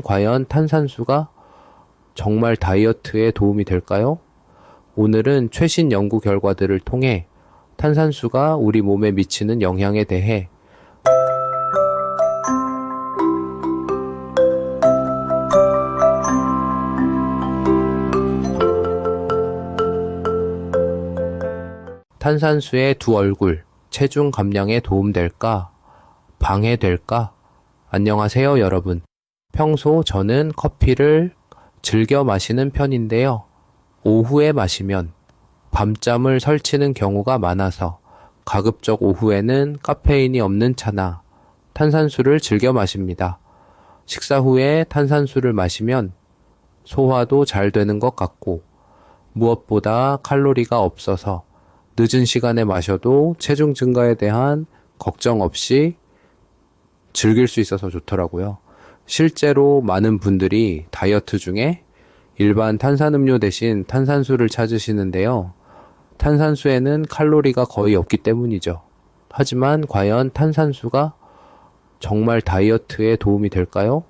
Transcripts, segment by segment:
과연 탄산수가 정말 다이어트에 도움이 될까요? 오늘은 최신 연구 결과들을 통해 탄산수가 우리 몸에 미치는 영향에 대해 탄산수의 두 얼굴, 체중 감량에 도움될까? 방해될까? 안녕하세요, 여러분. 평소 저는 커피를 즐겨 마시는 편인데요. 오후에 마시면 밤잠을 설치는 경우가 많아서 가급적 오후에는 카페인이 없는 차나 탄산수를 즐겨 마십니다. 식사 후에 탄산수를 마시면 소화도 잘 되는 것 같고 무엇보다 칼로리가 없어서 늦은 시간에 마셔도 체중 증가에 대한 걱정 없이 즐길 수 있어서 좋더라고요. 실제로 많은 분들이 다이어트 중에 일반 탄산음료 대신 탄산수를 찾으시는데요. 탄산수에는 칼로리가 거의 없기 때문이죠. 하지만 과연 탄산수가 정말 다이어트에 도움이 될까요?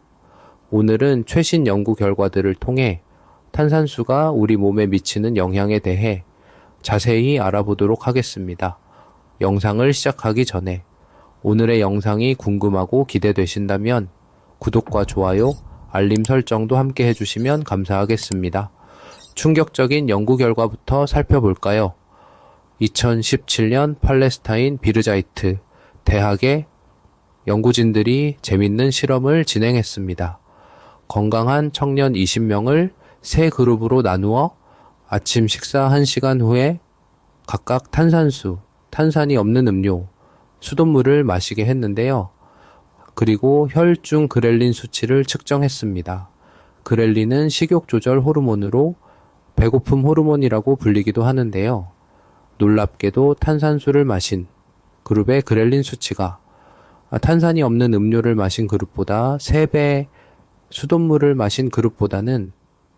오늘은 최신 연구 결과들을 통해 탄산수가 우리 몸에 미치는 영향에 대해 자세히 알아보도록 하겠습니다. 영상을 시작하기 전에 오늘의 영상이 궁금하고 기대되신다면 구독과 좋아요, 알림 설정도 함께 해주시면 감사하겠습니다. 충격적인 연구 결과부터 살펴볼까요? 2017년 팔레스타인 비르자이트 대학의 연구진들이 재밌는 실험을 진행했습니다. 건강한 청년 20명을 세 그룹으로 나누어 아침 식사 1시간 후에 각각 탄산수, 탄산이 없는 음료, 수돗물을 마시게 했는데요. 그리고 혈중 그렐린 수치를 측정했습니다. 그렐린은 식욕 조절 호르몬으로 배고픔 호르몬이라고 불리기도 하는데요. 놀랍게도 탄산수를 마신 그룹의 그렐린 수치가 탄산이 없는 음료를 마신 그룹보다 3배, 수돗물을 마신 그룹보다는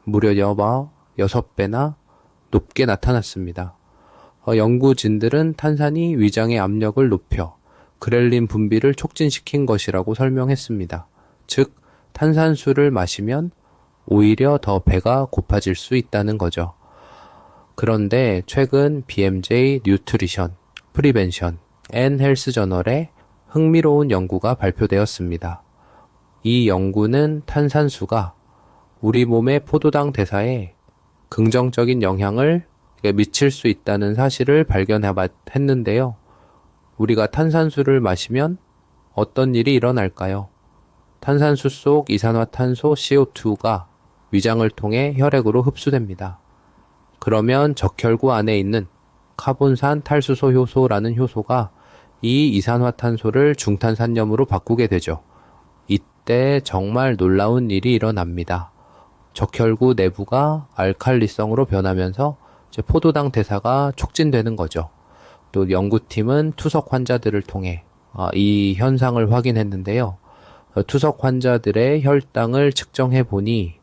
무려 6배나 높게 나타났습니다. 연구진들은 탄산이 위장의 압력을 높여 그렐린 분비를 촉진시킨 것이라고 설명했습니다. 즉, 탄산수를 마시면 오히려 더 배가 고파질 수 있다는 거죠. 그런데 최근 BMJ 뉴트리션, 프리벤션 앤 헬스 저널에 흥미로운 연구가 발표되었습니다. 이 연구는 탄산수가 우리 몸의 포도당 대사에 긍정적인 영향을 미칠 수 있다는 사실을 발견했는데요. 우리가 탄산수를 마시면 어떤 일이 일어날까요? 탄산수 속 이산화탄소 CO2가 위장을 통해 혈액으로 흡수됩니다. 그러면 적혈구 안에 있는 카본산 탈수소 효소라는 효소가 이 이산화탄소를 중탄산염으로 바꾸게 되죠. 이때 정말 놀라운 일이 일어납니다. 적혈구 내부가 알칼리성으로 변하면서 포도당 대사가 촉진되는 거죠. 또 연구팀은 투석 환자들을 통해 이 현상을 확인했는데요. 투석 환자들의 혈당을 측정해 보니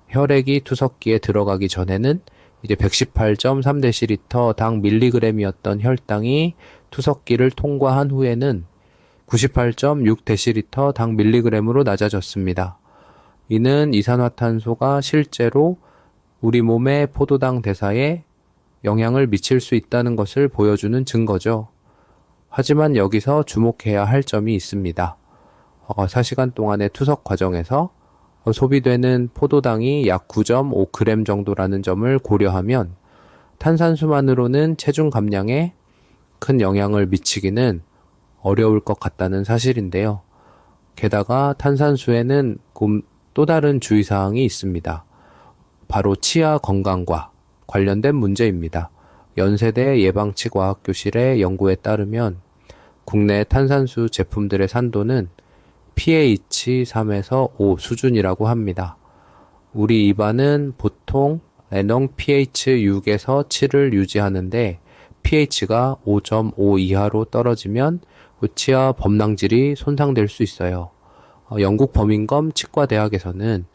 혈액이 투석기에 들어가기 전에는 이제 118.3dl 당 밀리그램이었던 혈당이 투석기를 통과한 후에는 98.6dl 당 밀리그램으로 낮아졌습니다. 이는 이산화탄소가 실제로 우리 몸의 포도당 대사에 영향을 미칠 수 있다는 것을 보여주는 증거죠. 하지만 여기서 주목해야 할 점이 있습니다. 4시간 동안의 투석 과정에서 소비되는 포도당이 약 9.5g 정도라는 점을 고려하면 탄산수만으로는 체중 감량에 큰 영향을 미치기는 어려울 것 같다는 사실인데요. 게다가 탄산수에는 또 다른 주의사항이 있습니다. 바로 치아 건강과 관련된 문제입니다. 연세대 예방치과학교실의 연구에 따르면 국내 탄산수 제품들의 산도는 pH 3에서 5 수준이라고 합니다. 우리 입안은 보통 애농 pH 6에서 7을 유지하는데 pH가 5.5 이하로 떨어지면 치아 범랑질이 손상될 수 있어요. 영국 버밍엄 치과대학에서는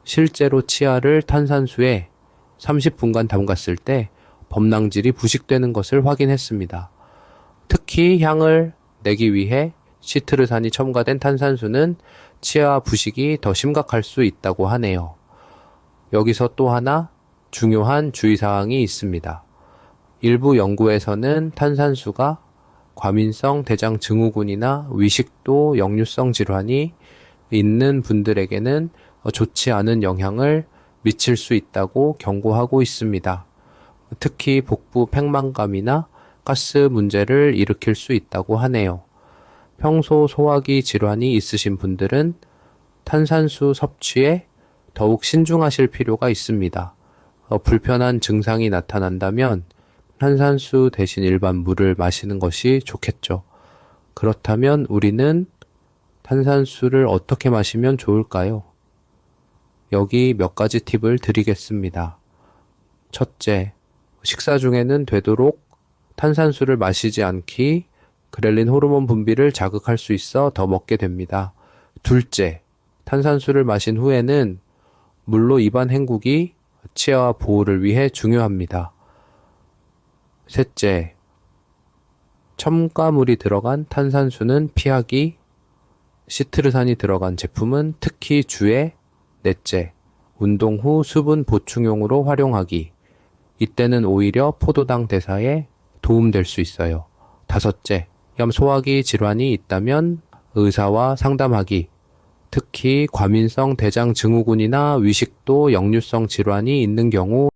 실제로 치아를 탄산수에 30분간 담갔을 때 범랑질이 부식되는 것을 확인했습니다. 특히 향을 내기 위해 시트르산이 첨가된 탄산수는 치아 부식이 더 심각할 수 있다고 하네요. 여기서 또 하나 중요한 주의사항이 있습니다. 일부 연구에서는 탄산수가 과민성 대장 증후군이나 위식도 역류성 질환이 있는 분들에게는 좋지 않은 영향을 미칠 수 있다고 경고하고 있습니다. 특히 복부 팽만감이나 가스 문제를 일으킬 수 있다고 하네요. 평소 소화기 질환이 있으신 분들은 탄산수 섭취에 더욱 신중하실 필요가 있습니다. 불편한 증상이 나타난다면 탄산수 대신 일반 물을 마시는 것이 좋겠죠. 그렇다면 우리는 탄산수를 어떻게 마시면 좋을까요? 여기 몇 가지 팁을 드리겠습니다. 첫째, 식사 중에는 되도록 탄산수를 마시지 않기, 그렐린 호르몬 분비를 자극할 수 있어 더 먹게 됩니다. 둘째, 탄산수를 마신 후에는 물로 입안 헹구기, 치아 보호를 위해 중요합니다. 셋째, 첨가물이 들어간 탄산수는 피하기, 시트르산이 들어간 제품은 특히 주의. 넷째, 운동 후 수분 보충용으로 활용하기. 이때는 오히려 포도당 대사에 도움될 수 있어요. 다섯째, 소화기 질환이 있다면 의사와 상담하기. 특히 과민성 대장 증후군이나 위식도 역류성 질환이 있는 경우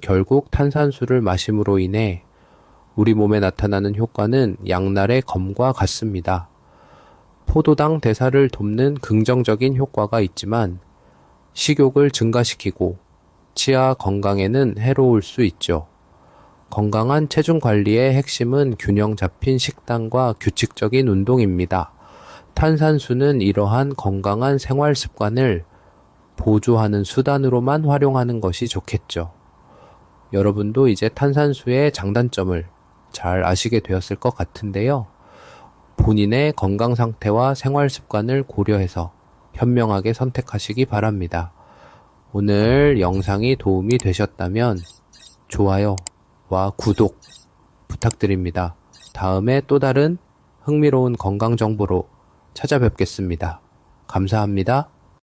결국 탄산수를 마심으로 인해 우리 몸에 나타나는 효과는 양날의 검과 같습니다. 포도당 대사를 돕는 긍정적인 효과가 있지만 식욕을 증가시키고 치아 건강에는 해로울 수 있죠. 건강한 체중 관리의 핵심은 균형 잡힌 식단과 규칙적인 운동입니다. 탄산수는 이러한 건강한 생활 습관을 보조하는 수단으로만 활용하는 것이 좋겠죠. 여러분도 이제 탄산수의 장단점을 잘 아시게 되었을 것 같은데요. 본인의 건강 상태와 생활 습관을 고려해서 현명하게 선택하시기 바랍니다. 오늘 영상이 도움이 되셨다면 좋아요와 구독 부탁드립니다. 다음에 또 다른 흥미로운 건강 정보로 찾아뵙겠습니다. 감사합니다.